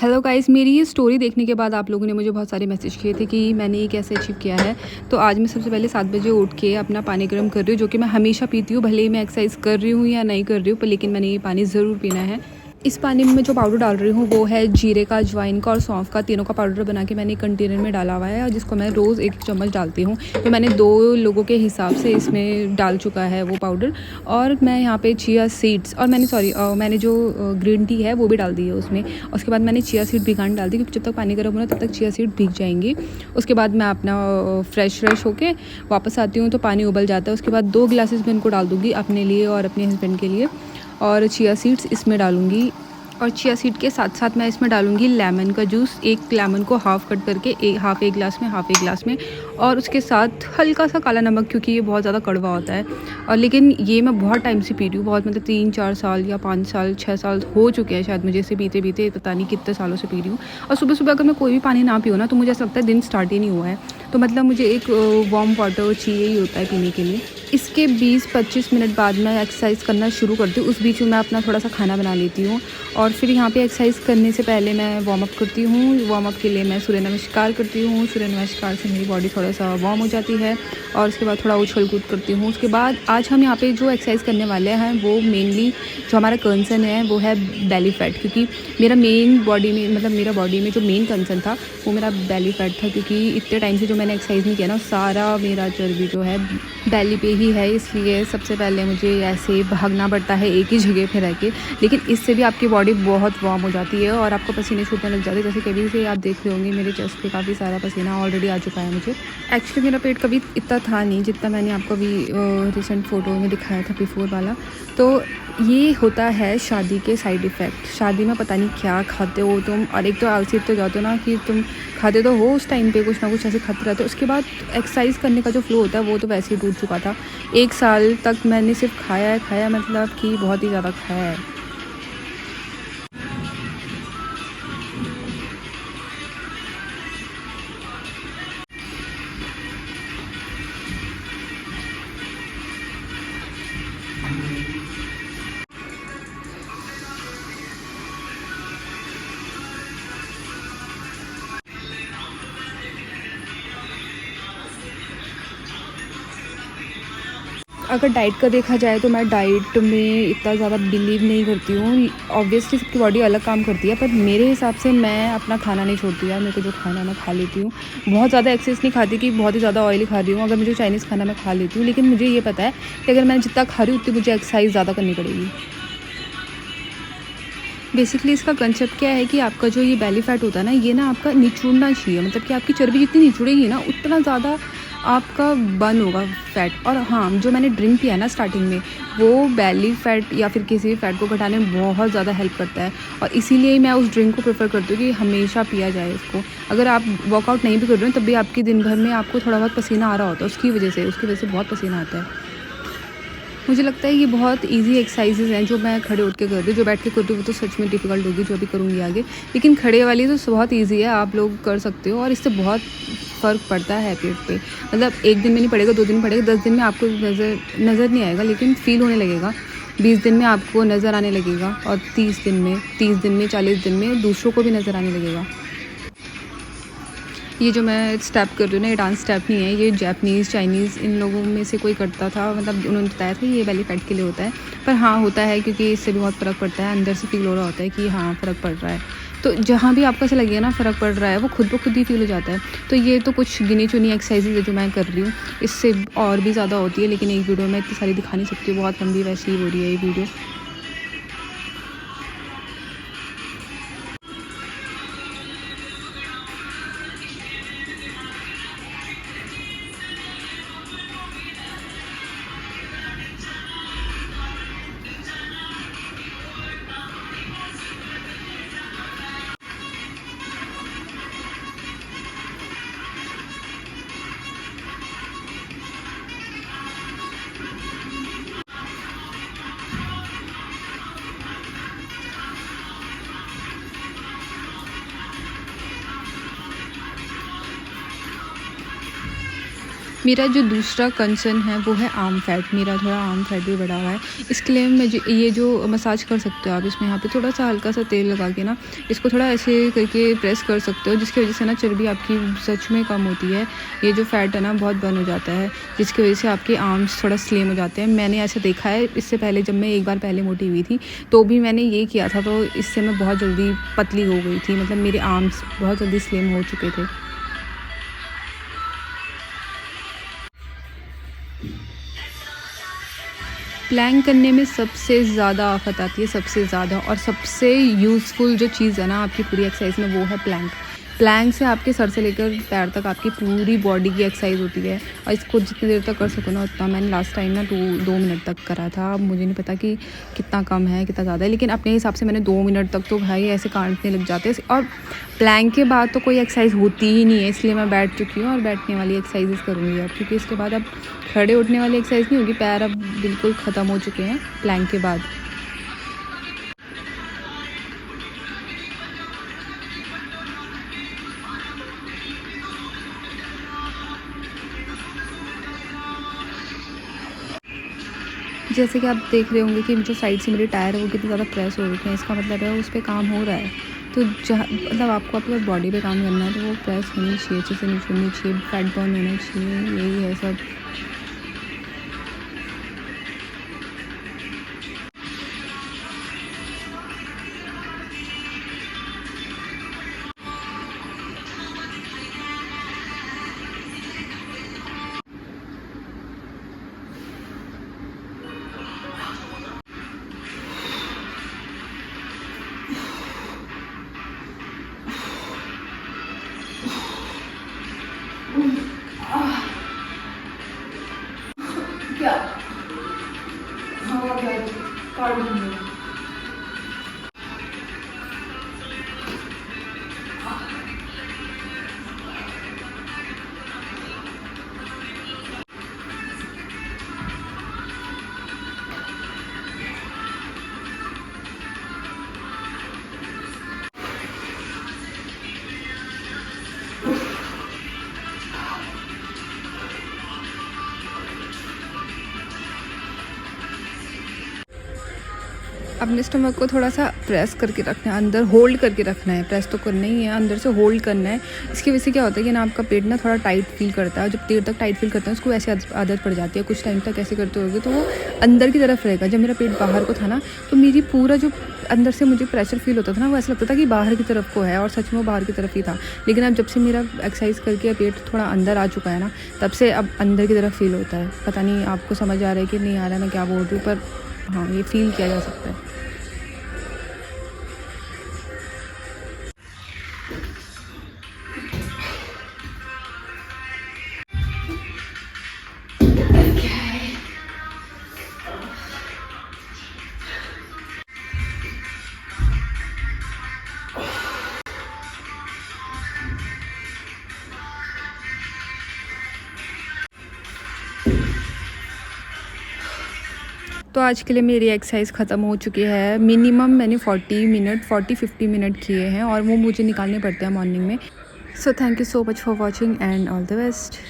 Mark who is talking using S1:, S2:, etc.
S1: Hello guys, मेरी ये story देखने के बाद आप लोगों ने मुझे बहुत सारे मैसेज किए थे कि मैंने ये कैसे अचीव किया है। तो आज मैं सबसे पहले 7 बजे उठ के अपना पानी गर्म कर रही हूँ, जो कि मैं हमेशा पीती हूँ, भले ही मैं एक्सरसाइज कर रही हूँ या नहीं कर रही हूँ, पर लेकिन मैंने ये पानी ज़रूर पीना है। इस पानी में मैं जो पाउडर डाल रही हूँ वो है जीरे का, अजवाइन का और सौंफ का, तीनों का पाउडर बना के मैंने एक कंटेनर में डाला हुआ है और जिसको मैं रोज़ 1 चम्मच डालती हूँ। तो मैंने 2 लोगों के हिसाब से इसमें डाल चुका है वो पाउडर। और मैं यहाँ पे चिया सीड्स और मैंने जो ग्रीन टी है वो भी डाल दी है उसमें। उसके बाद मैंने चिया सीड भिगाने डाल दी, क्योंकि जब तक पानी गर्म हो रहा है तब तक चिया सीड भीग जाएंगी। उसके बाद मैं अपना फ्रेश होके वापस आती हूँ तो पानी उबल जाता है। उसके बाद 2 ग्लासेस मैं इनको डाल दूँगी अपने लिए और अपने हस्बैंड के लिए, और चिया सीड्स इसमें डालूँगी। और चिया सीड के साथ साथ मैं इसमें डालूँगी लेमन का जूस। एक लेमन को हाफ़ कट करके हाफ़ एक गिलास में, और उसके साथ हल्का सा काला नमक, क्योंकि ये बहुत ज़्यादा कड़वा होता है। और लेकिन ये मैं बहुत टाइम से पी रही हूँ, बहुत मतलब 3-4 साल या 5 साल 6 साल हो चुके हैं शायद मुझे इसे पीते पता नहीं कितने सालों से पी रही हूँ। और सुबह अगर मैं कोई भी पानी ना पीऊँ ना तो मुझे ऐसा लगता है दिन स्टार्ट ही नहीं हुआ है। तो मतलब मुझे एक वार्म वाटर चाहिए ही होता है पीने के लिए। इसके 20-25 मिनट बाद मैं एक्सरसाइज करना शुरू करती हूँ। उस बीच में मैं अपना थोड़ा सा खाना बना लेती हूँ, और फिर यहाँ पे एक्सरसाइज करने से पहले मैं वार्म अप करती हूँ। वार्म अप के लिए मैं सूर्य नमस्कार करती हूँ। सूर्य नमस्कार से मेरी बॉडी थोड़ा सा वार्म हो जाती है, और उसके बाद थोड़ा उछल कूद करती हूँ। उसके बाद आज हम यहाँ पे जो एक्सरसाइज करने वाले हैं वो मेनली जो हमारा कंसर्न है वो है बेली फैट, क्योंकि मेरा मेरा बॉडी में जो मेन कंसर्न था वो मेरा बेली फैट था। क्योंकि इतने टाइम से जो मैंने एक्सरसाइज नहीं किया ना, सारा मेरा चर्बी जो है बेली पे ही है। इसलिए सबसे पहले मुझे ऐसे भागना पड़ता है एक ही जगह पे रह के, लेकिन इससे भी आपकी बॉडी बहुत वार्म हो जाती है और आपको पसीने छूटने लग जाते हैं। जैसे कभी से आप देख रहे होंगे मेरे चेस्ट पे काफ़ी सारा पसीना ऑलरेडी आ चुका है मुझे। एक्चुअली मेरा पेट कभी इतना था नहीं जितना मैंने आपको अभी रिसेंट फ़ोटो में दिखाया था बिफोर वाला। तो ये होता है शादी के साइड इफ़ेक्ट। शादी में पता नहीं क्या खाते हो तुम, और एक तो आलसी तो जाते हो ना कि तुम खाते तो हो उस टाइम पे कुछ ना कुछ ऐसे खाते रहते हो। उसके बाद एक्सरसाइज करने का जो फ्लो होता है वो तो वैसे ही टूट चुका था। 1 साल तक मैंने सिर्फ खाया मतलब कि बहुत ही ज़्यादा खाया है। अगर डाइट का देखा जाए तो मैं डाइट में इतना ज़्यादा बिलीव नहीं करती हूँ। ऑब्वियसली सबकी बॉडी अलग काम करती है, पर मेरे हिसाब से मैं अपना खाना नहीं छोड़ती यार। मेरे को जो खाना मैं खा लेती हूँ, बहुत ज़्यादा एक्सेस नहीं खाती कि बहुत ही ज़्यादा ऑयली खा रही हूँ। अगर मुझे चाइनीज़ खाना मैं खा लेती हूँ, लेकिन मुझे ये पता है कि अगर मैं जितना खा रही हूँ उतनी मुझे एक्सरसाइज ज़्यादा करनी पड़ेगी। बेसिकली इसका कंसेप्ट क्या है कि आपका जो ये बेली फैट होता है ना, ये ना आपका निचोड़ना चाहिए। मतलब कि आपकी चर्बी जितनी निचुड़ेगी ना उतना ज़्यादा आपका बर्न होगा फैट। और हाँ, जो मैंने ड्रिंक पिया ना स्टार्टिंग में, वो बेली फैट या फिर किसी भी फैट को घटाने में बहुत ज़्यादा हेल्प करता है। और इसीलिए मैं उस ड्रिंक को प्रेफर करती हूँ कि हमेशा पिया जाए इसको। अगर आप वर्कआउट नहीं भी कर रहे हो तब भी आपकी दिन भर में आपको थोड़ा बहुत पसीना आ रहा होता है, उसकी वजह से बहुत पसीना आता है। मुझे लगता है ये बहुत इजी एक्सरसाइजेज हैं जो मैं खड़े उठ के कर रही हूँ। जो बैठ के कर रही हूँ वो तो सच में डिफ़िकल्ट होगी जो अभी करूँगी आगे, लेकिन खड़े वाली तो बहुत इजी है, आप लोग कर सकते हो। और इससे बहुत फ़र्क पड़ता है पेट पे। मतलब 1 दिन में नहीं पड़ेगा, 2 दिन पड़ेगा, 10 दिन में आपको नज़र नहीं आएगा, लेकिन फ़ील होने लगेगा। 20 दिन में आपको नज़र आने लगेगा, और 30 दिन में 40 दिन में दूसरों को भी नज़र आने लगेगा। ये जो मैं स्टेप कर रही हूँ ना, ये डांस स्टेप नहीं है, ये जापानीज़ चाइनीज़ इन लोगों में से कोई करता था। मतलब उन्होंने बताया था ये बेली फैट के लिए होता है। पर हाँ, होता है, क्योंकि इससे भी बहुत फ़र्क पड़ता है। अंदर से फ़ील हो रहा होता है कि हाँ फ़र्क पड़ रहा है। तो जहाँ भी आपको ऐसा लगेगा ना फ़र्क पड़ रहा है, वो खुद ब खुद ही फ़ील हो जाता है। तो ये तो कुछ गिनी चुनी एक्सरसाइजेज है जो मैं कर रही हूँ। इससे और भी ज़्यादा होती है, लेकिन एक वीडियो में इतनी सारी दिखा नहीं सकती, बहुत लंबी वैसे ही हो रही है ये वीडियो। मेरा जो दूसरा कंसर्न है वो है आर्म फैट। मेरा थोड़ा आर्म फैट भी बढ़ा हुआ है, इसके लिए मैं ये जो मसाज कर सकते हो आप, इसमें यहाँ पे थोड़ा सा हल्का सा तेल लगा के ना इसको थोड़ा ऐसे करके प्रेस कर सकते हो, जिसकी वजह से ना चर्बी आपकी सच में कम होती है। ये जो फैट है ना बहुत बर्न हो जाता है, जिसकी वजह से आपके आर्म्स थोड़ा स्लिम हो जाते हैं। मैंने ऐसा देखा है, इससे पहले जब मैं एक बार पहले मोटी हुई थी तो भी मैंने ये किया था, तो इससे मैं बहुत जल्दी पतली हो गई थी, मतलब मेरे आर्म्स बहुत जल्दी स्लिम हो चुके थे। प्लैंक करने में सबसे ज़्यादा आफत आती है, सबसे ज़्यादा, और सबसे यूज़फुल जो चीज़ है ना आपकी पूरी एक्सरसाइज में वो है प्लैंक। प्लैंक से आपके सर से लेकर पैर तक आपकी पूरी बॉडी की एक्सरसाइज होती है, और इसको जितनी देर तक कर सको ना उतना। मैंने लास्ट टाइम ना 2 मिनट तक करा था, अब मुझे नहीं पता कि कितना कम है कितना ज़्यादा है, लेकिन अपने हिसाब से मैंने 2 मिनट तक तो भाई ऐसे काटने लग जाते हैं। और प्लैंक के बाद तो कोई एक्सरसाइज होती ही नहीं है, इसलिए मैं बैठ चुकी हूँ और बैठने वाली एक्सरसाइजेस करूँगी अब, क्योंकि इसके बाद अब खड़े उठने वाली एक्सरसाइज नहीं होगी, पैर अब बिल्कुल ख़त्म हो चुके हैं प्लैंक के बाद। जैसे कि आप देख रहे होंगे कि जो साइड से मेरे टायर है वो कितने ज़्यादा प्रेस हो रखे हैं, इसका मतलब है उस पर काम हो रहा है। तो जहाँ मतलब आपको अपनी बॉडी पे काम करना है तो वो प्रेस होनी चाहिए, अच्छे से नीचे होनी चाहिए, फैट बर्न होना चाहिए, यही है सब। क्या हाँ काट दूँगी। अपने स्टमक को थोड़ा सा प्रेस करके रखना है, अंदर होल्ड करके रखना है, प्रेस तो करना ही है, अंदर से होल्ड करना है। इसकी वजह से क्या होता है कि ना आपका पेट ना थोड़ा टाइट फील करता है, जब देर तक टाइट फील करता है उसको ऐसे आदत पड़ जाती है, कुछ टाइम तक ऐसे करते होगे तो वो अंदर की तरफ रहेगा। जब मेरा पेट बाहर को था ना तो मेरी पूरा जो अंदर से मुझे प्रेशर फील होता था ना वो ऐसा लगता था कि बाहर की तरफ को है, और सच में वो बाहर की तरफ ही था। लेकिन अब जब से मेरा एक्सरसाइज करके पेट थोड़ा अंदर आ चुका है ना, तब से अब अंदर की तरफ फील होता है। पता नहीं आपको समझ आ रहा है कि नहीं आ रहा है मैं क्या बोल रही हूँ, पर हाँ ये फील किया जा सकता है। तो आज के लिए मेरी एक्सरसाइज ख़त्म हो चुकी है। मिनिमम मैंने 40-50 मिनट किए हैं, और वो मुझे निकालने पड़ते हैं मॉर्निंग में। So thank you so much for watching and all the best.